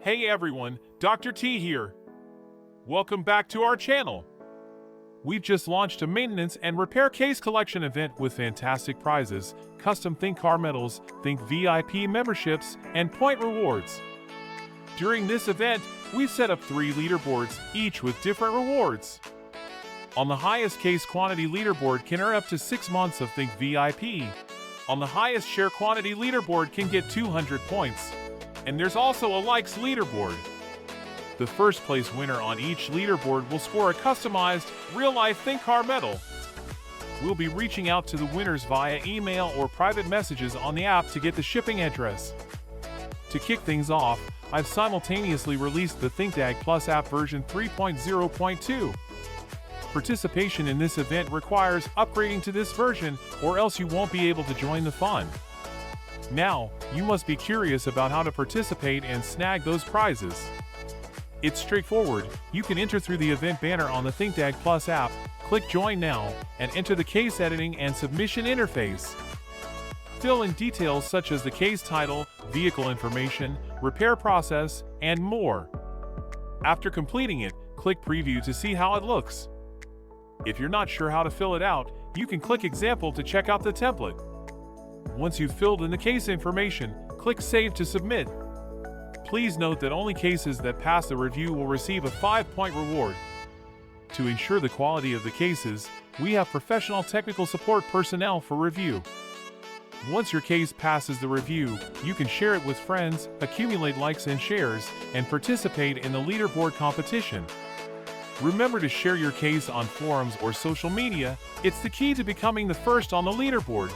Hey everyone, Dr. T here. Welcome back to our channel. We've just launched a maintenance and repair case collection event with fantastic prizes, custom ThinkCAR medals, Think VIP memberships, and point rewards. During this event, we've set up 3 leaderboards, each with different rewards. On the highest case quantity leaderboard can earn up to 6 months of Think VIP. On the highest share quantity leaderboard can get 200 points. And there's also a likes leaderboard. The first place winner on each leaderboard will score a customized, real-life ThinkCAR medal. We'll be reaching out to the winners via email or private messages on the app to get the shipping address. To kick things off, I've simultaneously released the ThinkDiag Plus app version 3.0.2. Participation in this event requires upgrading to this version, or else you won't be able to join the fun. Now, you must be curious about how to participate and snag those prizes. It's straightforward. You can enter through the event banner on the ThinkDiag Plus app, click Join Now, and enter the case editing and submission interface. Fill in details such as the case title, vehicle information, repair process, and more. After completing it, click Preview to see how it looks. If you're not sure how to fill it out, you can click Example to check out the template. Once you've filled in the case information, click Save to submit. Please note that only cases that pass the review will receive a 5-point reward. To ensure the quality of the cases, we have professional technical support personnel for review. Once your case passes the review, you can share it with friends, accumulate likes and shares, and participate in the leaderboard competition. Remember to share your case on forums or social media. It's the key to becoming the first on the leaderboard.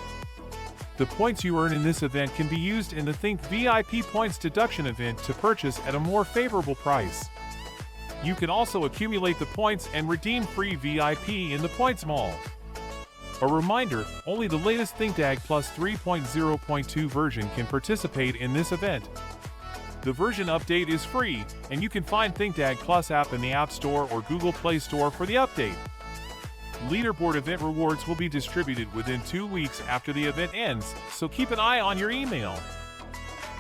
The points you earn in this event can be used in the Think VIP points deduction event to purchase at a more favorable price. You can also accumulate the points and redeem free VIP in the Points Mall. A reminder, only the latest ThinkDiag Plus 3.0.2 version can participate in this event. The version update is free, and you can find ThinkDiag Plus app in the App Store or Google Play Store for the update. Leaderboard event rewards will be distributed within 2 weeks after the event ends, so keep an eye on your email.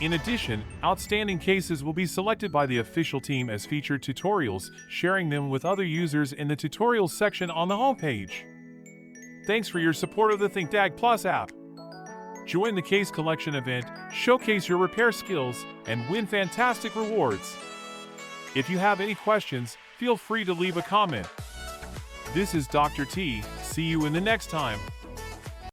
In addition, outstanding cases will be selected by the official team as featured tutorials, sharing them with other users in the tutorials section on the homepage. Thanks for your support of the ThinkDiag Plus app. Join the case collection event, showcase your repair skills, and win fantastic rewards. If you have any questions, feel free to leave a comment. This is Dr. T. See you in the next time.